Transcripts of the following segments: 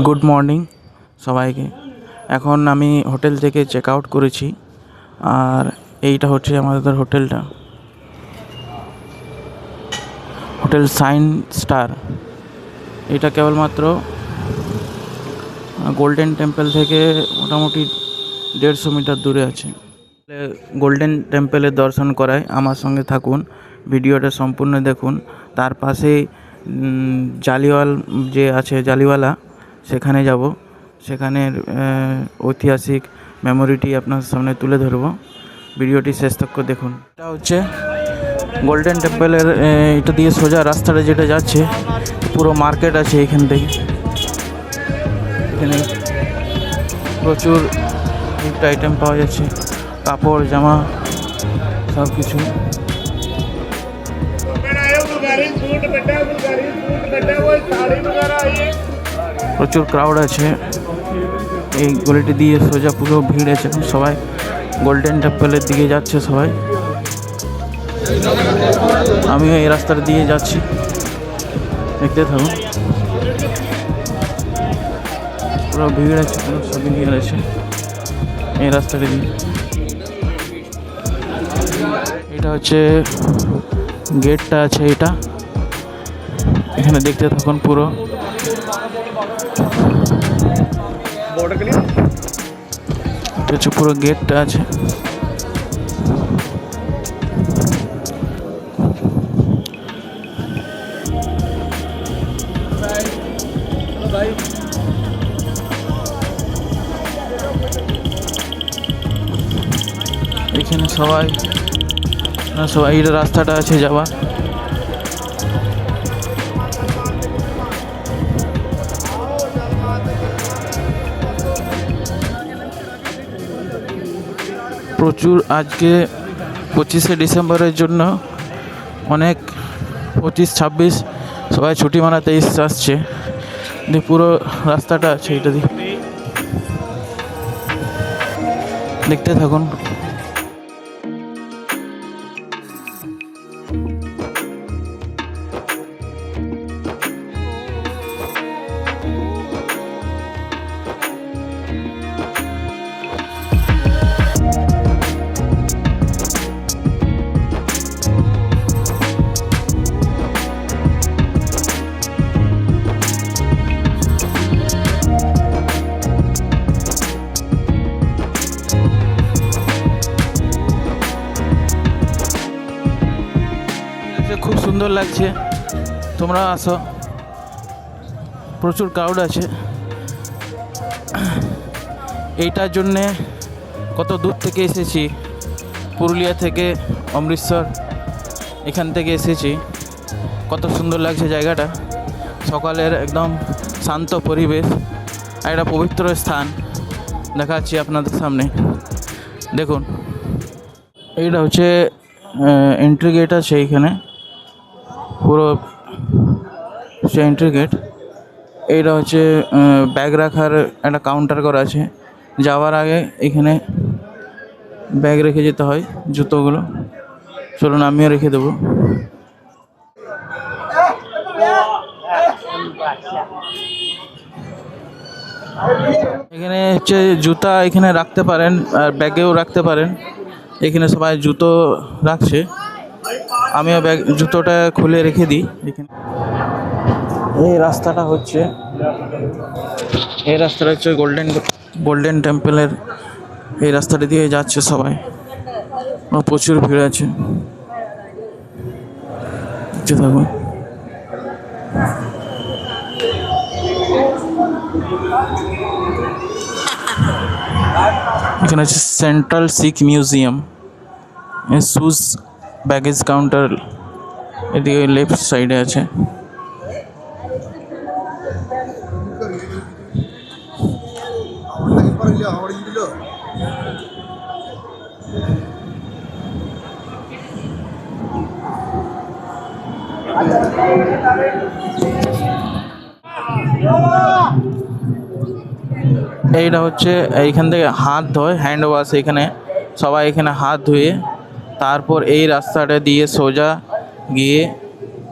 Good morning সবাইকে। এখন আমি হোটেল থেকে চেক আউট করেছি, আর এইটা হচ্ছে আমাদের হোটেলটা, হোটেল সাইন স্টার। এটা কেবলমাত্র গোল্ডেন টেম্পল থেকে মোটামুটি 150 মিটার দূরে আছে। গোল্ডেন টেম্পলের দর্শন করায় আমার সঙ্গে থাকুন, ভিডিওটা সম্পূর্ণ দেখুন। তার পাশেই জালিওয়াল যে আছে, জালিওয়ালা, সেখানে যাব। সেখানের ঐতিহাসিক মেমোরিটি আপনার সামনে তুলে ধরব। ভিডিওটি শেষ তক দেখুন। এটা হচ্ছে গোল্ডেন টেম্পলের, এটা দিয়ে সোজা রাস্তাটা যেটা যাচ্ছে, পুরো মার্কেট আছে এখান থেকে। এখানে প্রচুর গিফট আইটেম পাওয়া যাচ্ছে, কাপড় জামা সব কিছু। প্রচুর ক্রাউড আছে এই গলিটি দিয়ে, সোজা পুরো ভিড় আছে। সবাই গোল্ডেন টেম্পলের দিকে যাচ্ছে সবাই। আমিও এই রাস্তাটা দিয়ে যাচ্ছি, দেখতে থাকুন। পুরো ভিড় আছে, পুরো সবই ভিড় আছে এই রাস্তাটা দিয়ে। এটা হচ্ছে গেটটা আছে, এটা এখানে দেখতে থাকুন। পুরো হচ্ছে পুরো গেটটা আছে। এখানে সবাই এই রাস্তাটা আছে যাওয়ার। প্রচুর আজকে 25শে ডিসেম্বরের জন্য অনেক 25-26 সবাই ছুটি মানাতে আসছে। পুরো রাস্তাটা আছে, এটা দিয়ে দেখতে থাকুন। খুব সুন্দর লাগছে, তোমরা আসো। প্রচুর ক্রাউড আছে এইটার জন্যে। কত দূর থেকে এসেছি, পুরুলিয়া থেকে, অমৃতসর, এখান থেকে এসেছি। কত সুন্দর লাগছে জায়গাটা। সকালের একদম শান্ত পরিবেশ, একটা পবিত্র স্থান দেখাচ্ছি আপনাদের সামনে, দেখুন। এইটা হচ্ছে এন্ট্রি গেট আছে এইখানে, পুরো সে এন্ট্রি গেট। এইটা হচ্ছে ব্যাগ রাখার একটা কাউন্টার করা আছে। যাওয়ার আগে এখানে ব্যাগ রেখে যেতে হয়, জুতোগুলো। চলুন আমিও রেখে দেবো। এখানে হচ্ছে জুতা এখানে রাখতে পারেন, আর ব্যাগেও রাখতে পারেন। এখানে সবাই জুতো রাখছে, আমিও জুতোটা খুলে রেখে দিই এখানে। এই রাস্তাটা হচ্ছে গোল্ডেন টেম্পলের এই রাস্তাটা দিয়ে যাচ্ছে সবাই। প্রচুর ভিড় আছে, থাকুন। এখানে আছে সেন্ট্রাল শিখ মিউজিয়াম, শুজ ব্যাগেজ কাউন্টার এদিকে লেফট সাইডে আছে। এইটা হচ্ছে এইখান থেকে হাত ধোয়, হ্যান্ড ওয়াশ। এখানে সবাই এখানে হাত ধুয়ে তারপর এই রাস্তাটা দিয়ে সোজা গিয়ে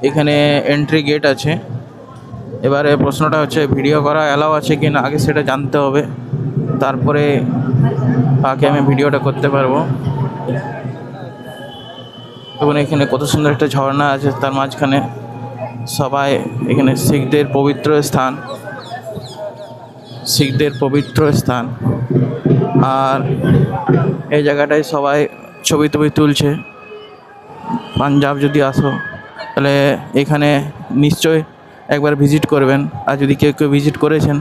এখানে এন্ট্রি গেট আছে, এবারে প্রশ্নটা হচ্ছে ভিডিও করা অ্যালাউ আছে কি না, আগে সেটা জানতে হবে, তারপরে বাকি আমি ভিডিওটা করতে পারবো। এবং এখানে কত সুন্দর একটা ঝর্ণা আছে, তার মাঝখানে সবাই, এখানে শিখদের পবিত্র স্থান, আর এই জায়গাটায় সবাই ছবি টবি তুলছে। পাঞ্জাব যদি আসো তাহলে এখানে নিশ্চয় একবার ভিজিট করবেন, আর যদি কেউ কেউ ভিজিট করেছেন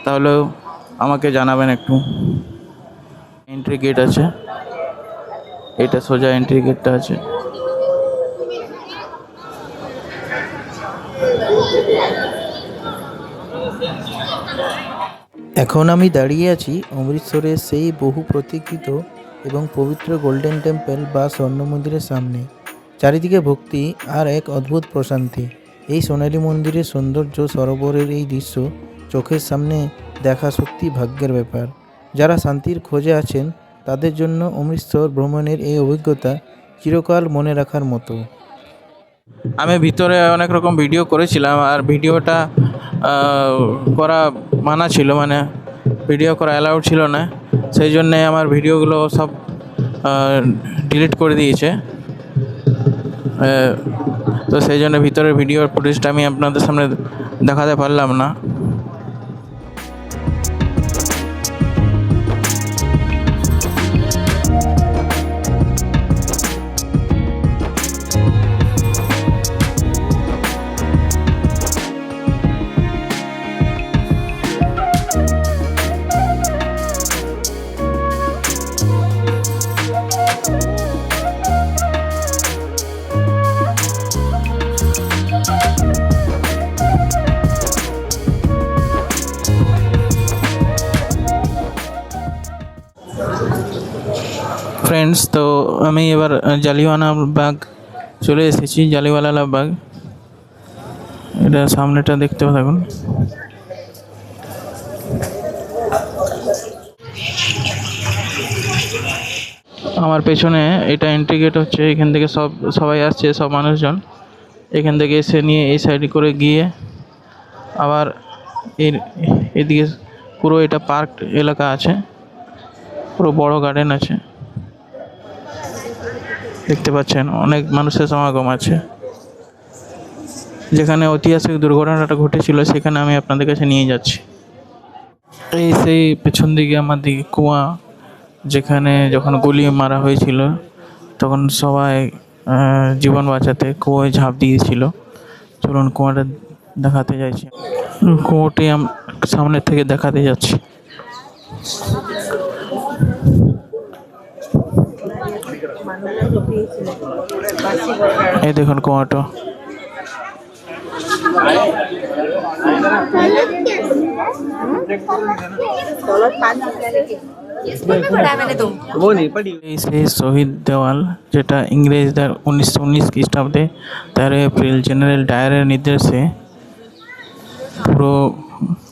তাহলেও আমাকে জানাবেন একটু। এন্ট্রি গেট আছে, এটা সোজা এন্ট্রি গেটটা আছে। এখন আমি দাঁড়িয়ে আছি অমৃতসরের সেই বহু প্রতীক্ষিত এবং পবিত্র গোল্ডেন টেম্পল বা স্বর্ণ মন্দিরের সামনে। চারিদিকে ভক্তি আর এক অদ্ভুত প্রশান্তি। এই সোনালী মন্দিরের সৌন্দর্য, সরোবরের এই দৃশ্য চোখের সামনে দেখা সত্যি ভাগ্যের ব্যাপার। যারা শান্তির খোঁজে আছেন তাদের জন্য অমৃতসর ভ্রমণের এই অভিজ্ঞতা চিরকাল মনে রাখার মতো। আমি ভিতরে অনেক রকম ভিডিও করেছিলাম, আর ভিডিওটা করা মানা ছিল, মানে ভিডিও করা অ্যালাউড ছিল না, সেই জন্যে আমার ভিডিওগুলো সব ডিলিট করে দিয়েছে। তো সেই জন্য ভিতরের ভিডিওর ফুটেজটা আমি আপনাদের সামনে দেখাতে পারলাম না। ফ্রেন্ডস, তো আমি এবার জালিয়ানওয়ালা বাগ চলে এসেছি। জালিয়ানওয়ালা বাগ, এটা সামনেটা দেখতে থাকুন। আমার পেছনে এটা এন্ট্রি গেট হচ্ছে, এখান থেকে সবাই আসছে, সব মানুষজন এখান থেকে এসে নিয়ে এই সাইডে করে গিয়ে আবার এদিকে পুরো এটা পার্ক এলাকা আছে, পুরো বড় গার্ডেন আছে, দেখতে পাচ্ছেন অনেক মানুষের সমাগম আছে। যেখানে ঐতিহাসিক দুর্ঘটনাটা ঘটেছিল সেখানে আমি আপনাদের কাছে নিয়ে যাচ্ছি। এই সেই পেছন দিকে আমার দিকে কুয়া, যেখানে যখন গুলি মারা হয়েছিল তখন সবাই জীবন বাঁচাতে কুয়োয় ঝাঁপ দিয়েছিল। চলুন কুয়াটা দেখাতে যাচ্ছি, কুয়োটি সামনে থেকে দেখাতে যাচ্ছি। এই দেখুন কুয়াটা। এই সেই শহীদ দেওয়াল, যেটা ইংরেজদের 1919 খ্রিস্টাব্দে 13 এপ্রিল জেনারেল ডায়ারের নির্দেশে পুরো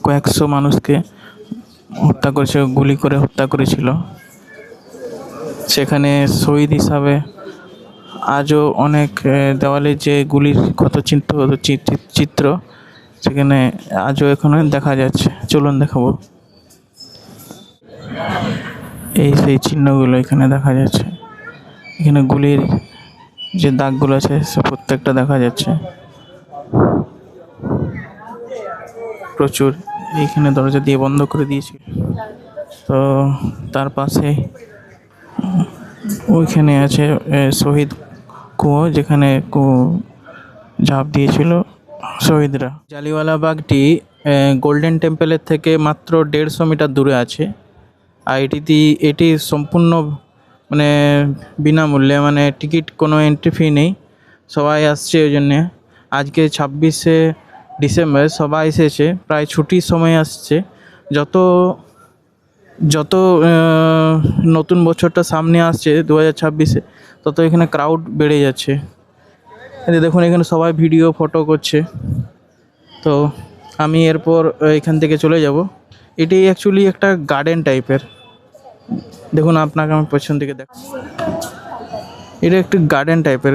কয়েকশো মানুষকে হত্যা করেছে, গুলি করে হত্যা করেছিল। সেখানে শহীদ হিসাবে আজও অনেক দেওয়ালে যে গুলির ক্ষত চিত্র সেখানে আজও এখানে দেখা যাচ্ছে। চলুন দেখাবো। এই সেই চিহ্নগুলো এখানে দেখা যাচ্ছে, এখানে গুলির যে দাগগুলো আছে সে প্রত্যেকটা দেখা যাচ্ছে প্রচুর। এইখানে দরজা দিয়ে বন্ধ করে দিয়েছি। তো তার পাশে ওইখানে আছে শহীদ কুয়ো, যেখানে ঝাঁপ দিয়েছিল শহীদরা। জালিয়ানওয়ালা বাগটি গোল্ডেন টেম্পলের থেকে মাত্র 150 মিটার দূরে আছে। আর এটি সম্পূর্ণ মানে বিনামূল্যে, মানে টিকিট, কোনো এন্ট্রি ফি নেই। সবাই আসছে ওই জন্যে। আজকে 26শে ডিসেম্বর, সবাই এসেছে, প্রায় ছুটির সময় আসছে। যত নতুন বছরটা সামনে আসছে 2026-এ, তত এখানে ক্রাউড বেড়ে যাচ্ছে। দেখুন এখানে সবাই ভিডিও ফটো করছে। তো আমি এরপর এখান থেকে চলে যাব। এটি অ্যাকচুয়ালি একটা গার্ডেন টাইপের। দেখুন আপনাকে আমি পেছন থেকে দেখ, এটা একটি গার্ডেন টাইপের।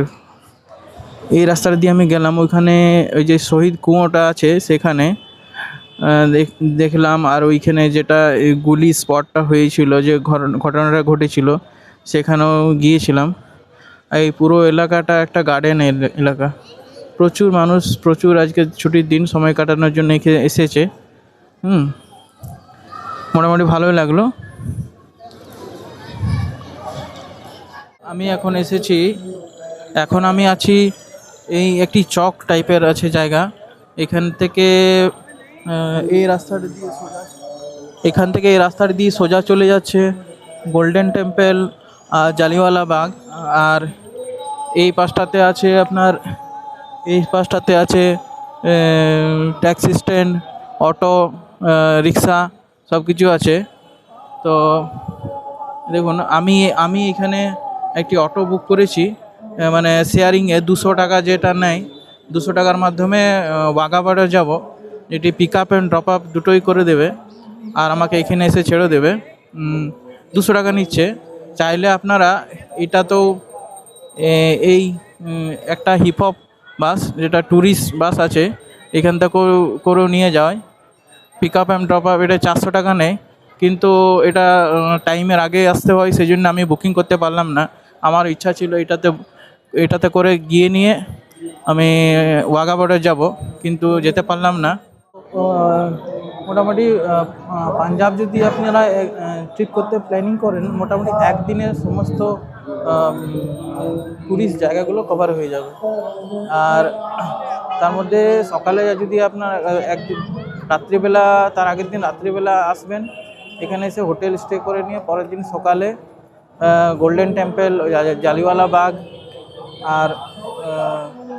এই রাস্তাটা দিয়ে আমি গেলাম, ওইখানে ওই যে শহীদ কুয়োটা আছে সেখানে দেখলাম। আর ওইখানে যেটা এই গুলি স্পটটা হয়েছিল, যে ঘটনাটা ঘটেছিল, সেখানেও গিয়েছিলাম। এই পুরো এলাকাটা একটা গার্ডেন এলাকা। প্রচুর মানুষ, প্রচুর আজকে ছুটির দিন, সময় কাটানোর জন্য এখানে এসেছে। মোটামুটি ভালোই লাগলো। আমি এখন এসেছি, এখন আমি আছি এই একটি চক টাইপের আছে জায়গা। এখান থেকে এই রাস্তাটা দিয়ে সোজা, এখান থেকে এই রাস্তাটা দিয়ে সোজা চলে যাচ্ছে গোল্ডেন টেম্পল আর জালিওয়ালা বাগ। আর এই পাশটাতে আছে আপনার, এই পাশটাতে আছে ট্যাক্সি স্ট্যান্ড, অটো, রিক্সা, সব কিছু আছে। তো দেখুন, আমি এখানে একটি অটো বুক করেছি, মানে শেয়ারিংয়ে 200 টাকা যেটা নেয়, 200 টাকার মাধ্যমে ওয়াঘা বর্ডার যাব, যেটি pick up and drop up দুটোই করে দেবে, আর আমাকে এখানে এসে ছেড়ে দেবে। 200 টাকা নিচ্ছে। চাইলে আপনারা, এটা তো এই একটা হিপ হপ বাস, যেটা ট্যুরিস্ট বাস আছে, এখান থেকে করেও নিয়ে যায় pick up and drop up. এটা 400 টাকা নেয়, কিন্তু এটা টাইমের আগে আসতে হয়, সেই জন্য আমি বুকিং করতে পারলাম না। আমার ইচ্ছা ছিল এটাতে করে গিয়ে নিয়ে আমি ওয়াঘা বর্ডার যাব, কিন্তু যেতে পারলাম না। মোটামুটি পাঞ্জাব যদি আপনারা ট্রিপ করতে প্ল্যানিং করেন, মোটামুটি একদিনের সমস্ত টুরিস্ট জায়গাগুলো কভার হয়ে যাবে। আর তার মধ্যে সকালে যদি আপনার একদিন রাত্রিবেলা, তার আগের দিন রাত্রিবেলা আসবেন, এখানে এসে হোটেল স্টে করে নিয়ে পরের দিন সকালে গোল্ডেন টেম্পল, জালিওয়ালা বাগ, আর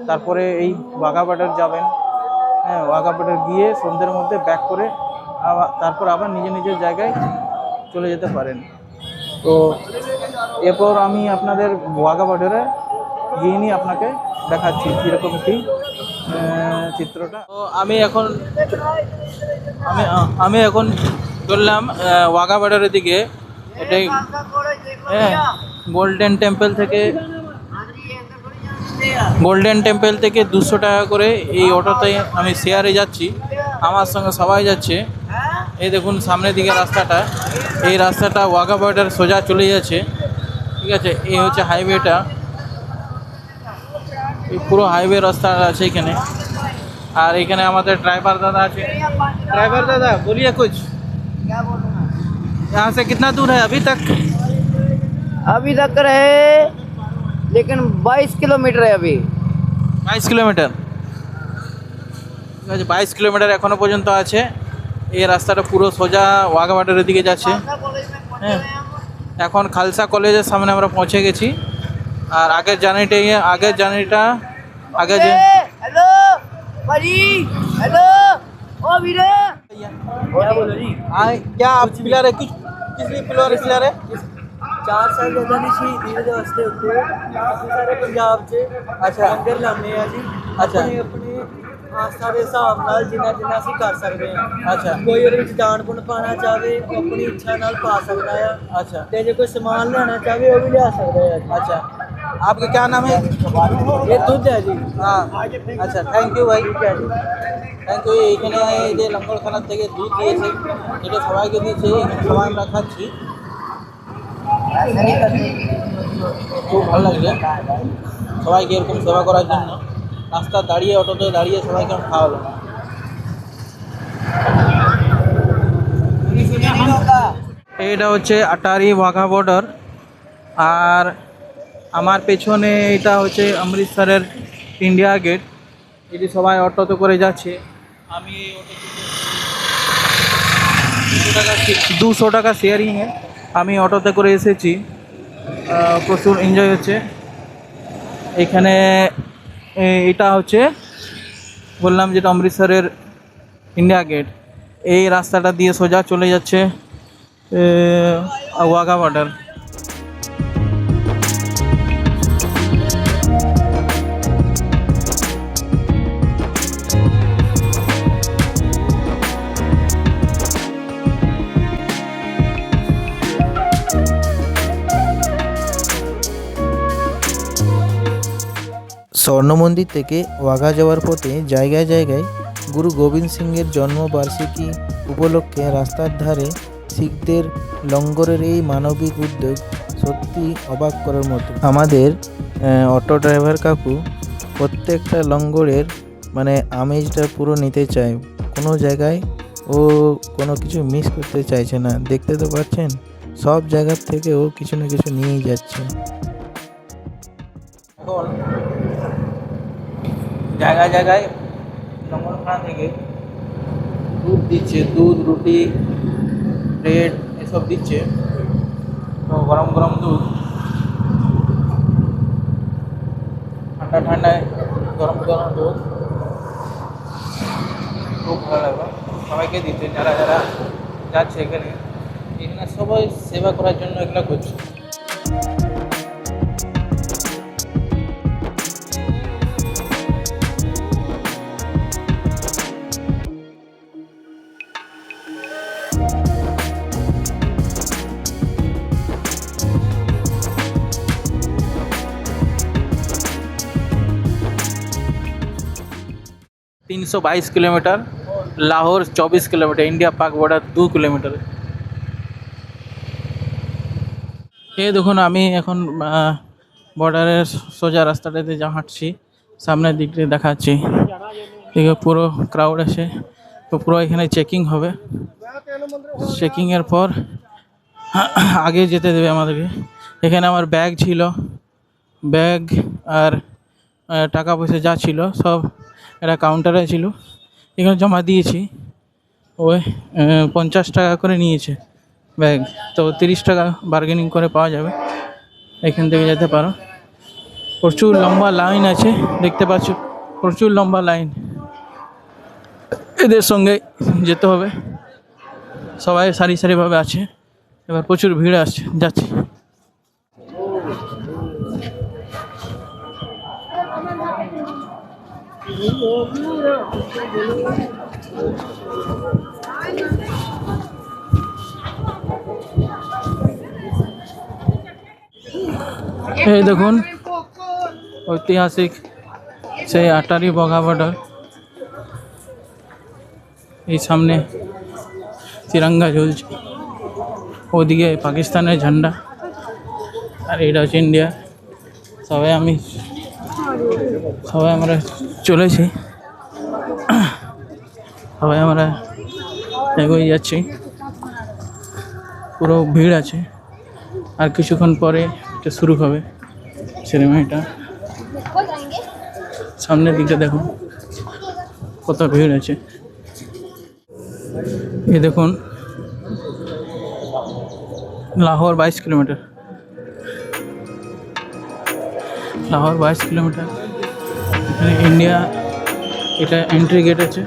তারপরে এই ওয়াঘা বর্ডার যাবেন। হ্যাঁ, ওয়াঘা বর্ডার গিয়ে সন্ধ্যের মধ্যে ব্যাক করে তারপর আবার নিজের জায়গায় চলে যেতে পারেন। তো এরপর আমি আপনাদের ওয়াঘা বর্ডারে গিয়ে নিয়ে আপনাকে দেখাচ্ছি কীরকম কী চিত্রটা। তো আমি এখন চললাম ওয়াঘা বর্ডারের দিকে। এটাই গোল্ডেন টেম্পল থেকে 200 টাকা করে এই অটোতে আমি শেয়ারে যাচ্ছি, আমার সঙ্গে সবাই যাচ্ছে। এই দেখুন সামনের দিকে রাস্তাটা, এই রাস্তাটা ওয়াঘা বর্ডার সোজা চলে যাচ্ছে। ঠিক আছে, এই হচ্ছে হাইওয়েটা, এই পুরো হাইওয়ে রাস্তা আছে এখানে। আর এখানে আমাদের ড্রাইভার দাদা আছে। ড্রাইভার দাদা, বলিए कुछ, यहाँ से कितना दूर है अभी तक? अभी तक रहे लेकिन 22 किलोमीटर है अभी। 22 কিলোমিটার। ঠিক আছে, 22 কিলোমিটার এখনো পর্যন্ত আছে। এই রাস্তাটা পুরো সোজা ওয়াঘা বর্ডারের দিকে যাচ্ছে। হ্যাঁ, এখন খালসা কলেজের সামনে আমরা পৌঁছে গেছি। আর আগের জার্নিটা যে हेलो परी, हेलो ओ वीरे, क्या बोलो जी? क्या आप पिला रहे, किस लिए पिला रहे? 4 साल जदानी शहीदी ਦੇ ਵਾਸਤੇ ਉੱਤੇ ਅਸੀਂ ਸਾਰੇ ਪੰਜਾਬ 'ਚ ਲੰਗਰ ਲਾਉਂਦੇ ਆ ਜੀ। ਆਪਣੇ ਆਸਥਾ ਦੇ ਹਿਸਾਬ ਨਾਲ ਜਿੰਨਾ ਅਸੀਂ ਕਰ ਸਕਦੇ ਆ। अच्छा, ਕੋਈ ਉਹਦੇ ਵਿੱਚ ਦਾਨ ਪੁੰਨ ਪਾਣਾ ਚਾਹੇ ਆਪਣੀ ਇੱਛਾ ਨਾਲ ਪਾ ਸਕਦਾ ਆ। अच्छा, ਤੇ ਜੇ ਕੋਈ ਸਮਾਨ ਲੈਣਾ ਚਾਹੇ ਉਹ ਵੀ ਲਿਆ ਸਕਦਾ ਆ। अच्छा। आपका क्या नाम है? ਇਹ ਦੁੱਧ ਹੈ ਜੀ। हाँ, अच्छा, থ্যাংক ইউ ভাই, থ্যাংক ইউ। এইখানে এই যে লঙ্গরখানার থেকে দুধ দিয়েছে, এটা সবাইকে দিয়েছে, এখানে সবাই আমরা খাচ্ছি। খুব ভালো লাগছে সবাইকে এরকম সেবা করার জন্য। রাস্তা দাঁড়িয়ে, অটোতে দাঁড়িয়ে সবাইকে খাওয়ালো। এটা হচ্ছে আটারি ওয়াঘা বর্ডার। আর আমার পেছনে এটা হচ্ছে অমৃতসরের ইন্ডিয়া গেট। এটি সবাই অটোতে করে যাচ্ছে। আমি অটোতে 200 টাকা শেয়ারিংয়ে আমি অটোতে করে এসেছি। প্রচুর এনজয় হচ্ছে এখানে। এটা হচ্ছে বললাম যেটা অমৃতসরের ইন্ডিয়া গেট। এই রাস্তাটা দিয়ে সোজা চলে যাচ্ছে ওয়াঘা বর্ডার। স্বর্ণ মন্দির থেকে ওয়াঘা যাওয়ার পথে জায়গায় জায়গায় গুরু গোবিন্দ সিংয়ের জন্মবার্ষিকী উপলক্ষে রাস্তার ধারে শিখদের লঙ্গরের এই মানবিক উদ্যোগ সত্যি অবাক করার মতো। আমাদের অটো ড্রাইভার কাকু প্রত্যেকটা লঙ্গরের আমেজটা পুরো নিতে চায়, কোনো জায়গায় ও কোনো কিছু মিস করতে চাইছে না। দেখতে তো পাচ্ছেন, সব জায়গার থেকে ও কিছু না কিছু নিয়েই যাচ্ছে। এখন জায়গায় জায়গায় লঙ্গরখানা থেকে দুধ দিচ্ছে, দুধ, রুটি, ব্রেড এসব দিচ্ছে। তো গরম গরম দুধ, ঠান্ডা ঠান্ডায় গরম গরম দুধ খুব ভালো লাগবে। সবাইকে দিচ্ছে, যারা যারা যাচ্ছে এখানে, এখানে সবাই সেবা করার জন্য এগুলো করছে। तीन 22 किलोमीटर, लाहौर 24 किलोमीटर, इंडिया पाक बॉर्डर 2 किलोमीटर। এই দেখুন, আমি এখন বর্ডারের সোজা রাস্তাটাতে যা হাঁটছি, সামনের দিকটা দেখাচ্ছি। এদিকে পুরো ক্রাউড আছে, তো পুরো এখানে চেকিং হবে। চেকিংয়ের পর আগে যেতে দেবে আমাদেরকে। এখানে আমার ব্যাগ ছিল, ব্যাগ আর টাকা পয়সা যা ছিল সব একটা কাউন্টারে ছিল, এখানে জমা দিয়েছি। ওই 50 টাকা করে নিয়েছে ব্যাগ, তো 30 টাকা বার্গেনিং করে পাওয়া যাবে। এখান থেকে যেতে পারো। প্রচুর লম্বা লাইন আছে, দেখতে পাচ্ছ, প্রচুর লম্বা লাইন। এদের সঙ্গে যেতে হবে, সবাই সারি সারিভাবে আছে। এবার প্রচুর ভিড় আসছে, যাচ্ছে। এই দেখুন, ঐতিহাসিক সেই আটারি বঘা বর্ডার। এই সামনে তিরঙ্গা ঝুলছে, ওদিকে পাকিস্তানের ঝান্ডা, আর এটা হচ্ছে ইন্ডিয়া। সবাই আমরা চলেছি, সবাই আমরা এগিয়ে যাচ্ছি। পুরো ভিড় আছে, আর কিছুক্ষণ পরে এটা শুরু হবে সেরেমনিটা। সামনের দিকটা দেখুন কত ভিড় আছে। ये দেখুন, লাহোর 22 কিলোমিটার, লাহোর 22 কিলোমিটার। এখানে ইন্ডিয়া, এটা এন্ট্রি গেট আছে।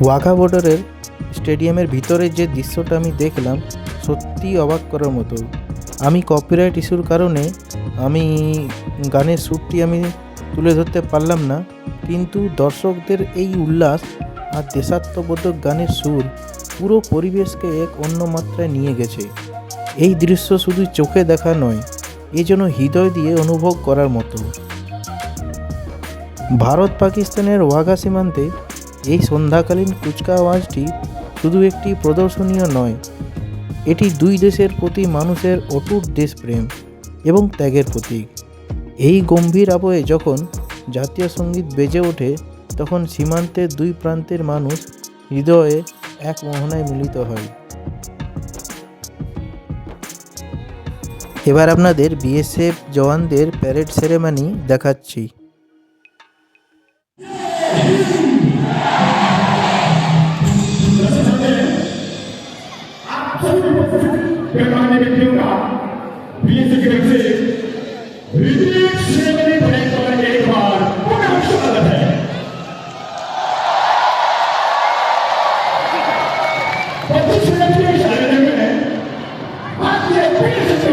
ওয়াঘা বর্ডারের স্টেডিয়ামের ভিতরের যে দৃশ্যটা আমি দেখলাম, সত্যি অবাক করার মতো। আমি কপিরাইট ইস্যুর কারণে আমি গানের সুরটি আমি তুলে ধরতে পারলাম না, কিন্তু দর্শকদের এই উল্লাস আর দেশাত্মবোধক গানের সুর পুরো পরিবেশকে এক অন্য মাত্রায় নিয়ে গেছে। এই দৃশ্য শুধু চোখে দেখা নয়, এ যেন হৃদয় দিয়ে অনুভব করার মতো। ভারত পাকিস্তানের ওয়াঘা সীমান্তে এই সন্ধ্যাকালীন কুচকাওয়াজটি শুধু একটি প্রদর্শনীয় নয়, এটি দুই দেশের প্রতি মানুষের অটুট দেশপ্রেম এবং ত্যাগের প্রতীক। এই গম্ভীর আবহে যখন জাতীয় সঙ্গীত বেজে ওঠে, তখন সীমান্তের দুই প্রান্তের মানুষ হৃদয়ে এক মোহনায় মিলিত হয়। এবার আপনাদের বিএসএফ জওয়ানদের প্যারেড সেরেমনি দেখাচ্ছি।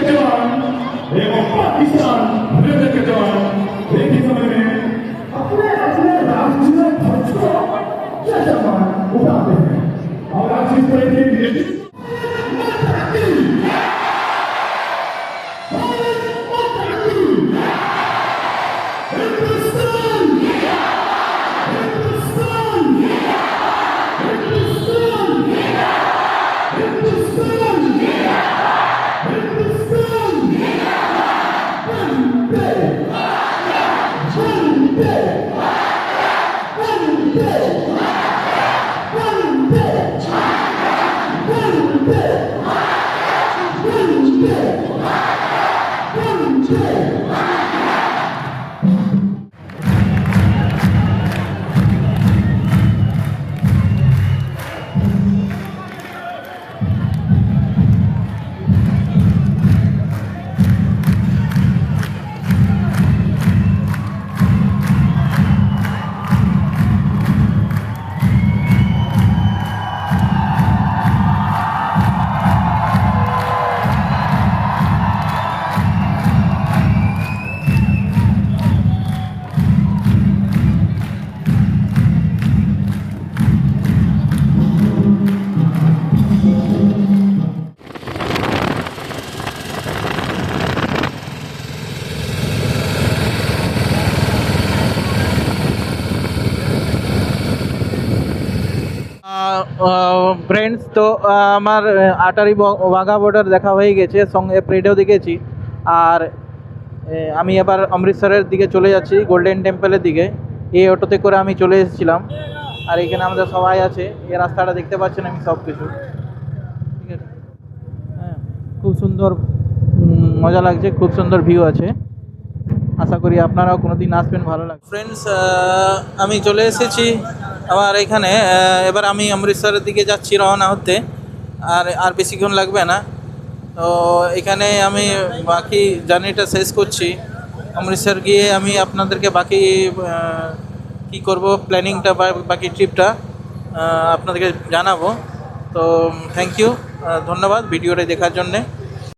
जवान ফ্রেন্ডস, তো আমার আটারি ওয়াঘা বর্ডার দেখা হয়ে গেছে, সঙ্গে প্রেডও দেখেছি। আর আমি এবার অমৃতসরের দিকে চলে যাচ্ছি, গোল্ডেন টেম্পলের দিকে। এই অটোতে করে আমি চলে এসেছিলাম। আর এখানে আমাদের সবাই আছে, এই রাস্তাটা দেখতে পাচ্ছেন আমি সব কিছু, ঠিক আছে। হ্যাঁ, খুব সুন্দর, মজা লাগছে, খুব সুন্দর ভিউ আছে। আশা করি আপনারাও কোনো দিন আসবেন, ভালো লাগবে। ফ্রেন্ডস, আমি চলে এসেছি আমার এখানে। এবার আমি অমৃতসরের দিকে যাচ্ছি রওনা হতে, আর বেশিক্ষণ লাগবে না। তো এখানে আমি বাকি জার্নিটা শেষ করছি। অমৃতসর গিয়ে আমি আপনাদেরকে বাকি কী করব, প্ল্যানিংটা বা বাকি ট্রিপটা আপনাদেরকে জানাবো। তো থ্যাংক ইউ, ধন্যবাদ ভিডিওটা দেখার জন্যে।